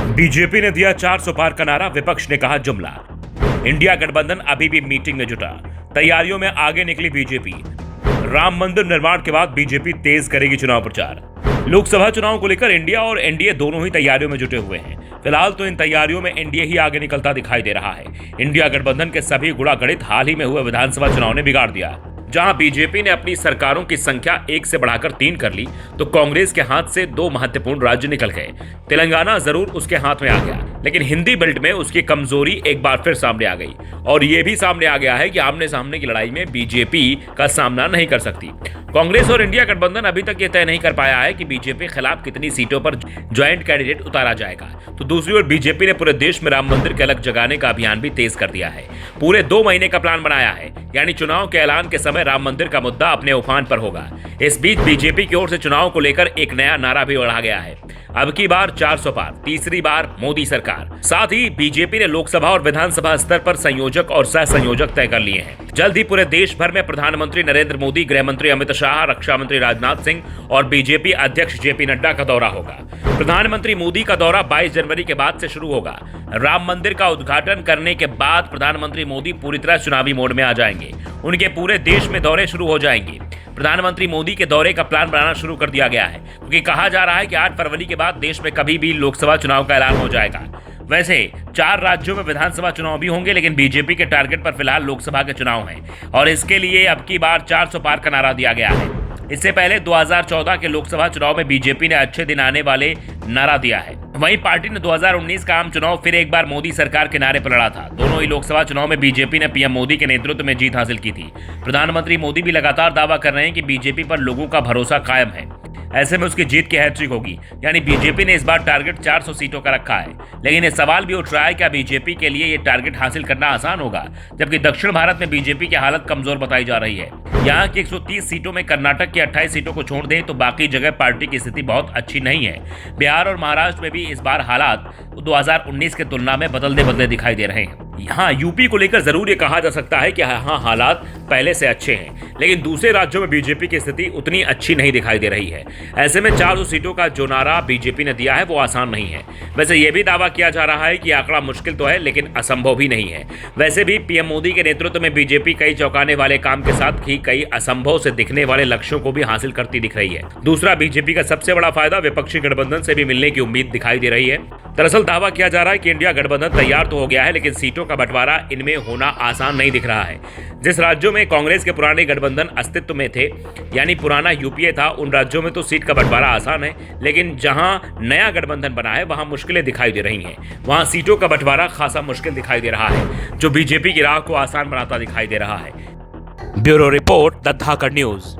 BJP ने दिया 400 पार का नारा, विपक्ष ने कहा जुमला। इंडिया गठबंधन अभी भी मीटिंग में जुटा, तैयारियों में आगे निकली बीजेपी। राम मंदिर निर्माण के बाद बीजेपी तेज करेगी चुनाव प्रचार। लोकसभा चुनाव को लेकर इंडिया और एनडीए दोनों ही तैयारियों में जुटे हुए हैं। फिलहाल तो इन तैयारियों में एनडीए ही आगे निकलता दिखाई दे रहा है। इंडिया गठबंधन के सभी गुणा गणित हाल ही में हुए विधानसभा चुनाव ने बिगाड़ दिया। जहां बीजेपी ने अपनी सरकारों की संख्या 1 से बढ़ाकर 3 कर ली, तो कांग्रेस के हाथ से 2 महत्वपूर्ण राज्य निकल गए। तेलंगाना जरूर उसके हाथ में आ गया, लेकिन हिंदी बेल्ट में उसकी कमजोरी एक बार फिर सामने आ गई। और यह भी सामने आ गया है कि आमने सामने की लड़ाई में बीजेपी का सामना नहीं कर सकती। कांग्रेस और इंडिया गठबंधन अभी तक यह तय नहीं कर पाया है कि बीजेपी के खिलाफ कितनी सीटों पर ज्वाइंट कैंडिडेट उतारा जाएगा। तो दूसरी ओर बीजेपी ने पूरे देश में राम मंदिर के अलग जगाने का अभियान भी तेज कर दिया है। पूरे 2 महीने का प्लान बनाया है, यानी चुनाव के ऐलान के समय राम मंदिर का मुद्दा अपने उफान पर होगा। इस बीच बीजेपी की ओर से चुनाव को लेकर एक नया नारा भी बढ़ा गया है। अब की बार 400 पार, तीसरी बार मोदी सरकार। साथ ही बीजेपी ने लोकसभा और विधानसभा स्तर पर संयोजक और सह संयोजक तय कर लिए हैं। जल्द ही पूरे देश भर में प्रधानमंत्री नरेंद्र मोदी, गृह मंत्री अमित शाह, रक्षा मंत्री राजनाथ सिंह और बीजेपी अध्यक्ष जेपी नड्डा का दौरा होगा। प्रधानमंत्री मोदी का दौरा 22 जनवरी के बाद से शुरू होगा। राम मंदिर का उद्घाटन करने के बाद प्रधानमंत्री मोदी पूरी तरह चुनावी मोड में आ जाएंगे। उनके पूरे देश में दौरे शुरू हो जाएंगे। प्रधानमंत्री मोदी के दौरे का प्लान बनाना शुरू कर दिया गया है, क्योंकि कहा जा रहा है कि 8 फरवरी के बाद देश में कभी भी लोकसभा चुनाव का ऐलान हो जाएगा। वैसे 4 राज्यों में विधानसभा चुनाव भी होंगे, लेकिन बीजेपी के टारगेट पर फिलहाल लोकसभा के चुनाव हैं और इसके लिए अब की बार 400 पार का नारा दिया गया है। इससे पहले 2014 के लोकसभा चुनाव में बीजेपी ने अच्छे दिन आने वाले नारा दिया है। वहीं पार्टी ने 2019 का आम चुनाव फिर एक बार मोदी सरकार के नारे पर लड़ा था। दोनों ही लोकसभा चुनाव में बीजेपी ने पीएम मोदी के नेतृत्व में जीत हासिल की थी। प्रधानमंत्री मोदी भी लगातार दावा कर रहे हैं कि बीजेपी पर लोगों का भरोसा कायम है। ऐसे में उसकी जीत की हैट्रिक होगी, यानी बीजेपी ने इस बार टारगेट 400 सीटों का रखा है। लेकिन ये सवाल भी उठ रहा है, क्या बीजेपी के लिए ये टारगेट हासिल करना आसान होगा, जबकि दक्षिण भारत में बीजेपी की हालत कमजोर बताई जा रही है। यहाँ की 130 सीटों में कर्नाटक की 28 सीटों को छोड़ दें तो बाकी जगह पार्टी की स्थिति बहुत अच्छी नहीं है। बिहार और महाराष्ट्र में भी इस बार हालात 2019 के तुलना में बदलते दिखाई दे रहे हैं। यहाँ यूपी को लेकर जरूर ये कहा जा सकता है कि हाँ, हालात पहले से अच्छे हैं, लेकिन दूसरे राज्यों में बीजेपी की स्थिति उतनी अच्छी नहीं दिखाई दे रही है। ऐसे में 400 सीटों का जो नारा बीजेपी ने दिया है वो आसान नहीं है। वैसे ये भी दावा किया जा रहा है कि आंकड़ा मुश्किल तो है, लेकिन असंभव भी नहीं है। वैसे भी पीएम मोदी के नेतृत्व में बीजेपी कई चौंकाने वाले काम के साथ ही कई असंभव से दिखने वाले लक्ष्यों को भी हासिल करती दिख रही है। दूसरा, बीजेपी का सबसे बड़ा फायदा विपक्षी गठबंधन से भी मिलने की उम्मीद दिखाई दे रही है। दरअसल दावा किया जा रहा है कि इंडिया गठबंधन तैयार तो हो गया है, लेकिन सीटों का बंटवारा इनमें होना आसान नहीं दिख रहा है। जिस राज्यों में कांग्रेस के पुराने गठबंधन अस्तित्व में थे, यानी पुराना यूपीए था, उन राज्यों में तो सीट का बंटवारा आसान है, लेकिन जहां नया गठबंधन बना है वहां मुश्किलें दिखाई दे रही हैं। वहां सीटों का बंटवारा खासा मुश्किल दिखाई दे रहा है, जो बीजेपी की राह को आसान बनाता दिखाई दे रहा है। Bureau report, the Dhakad news.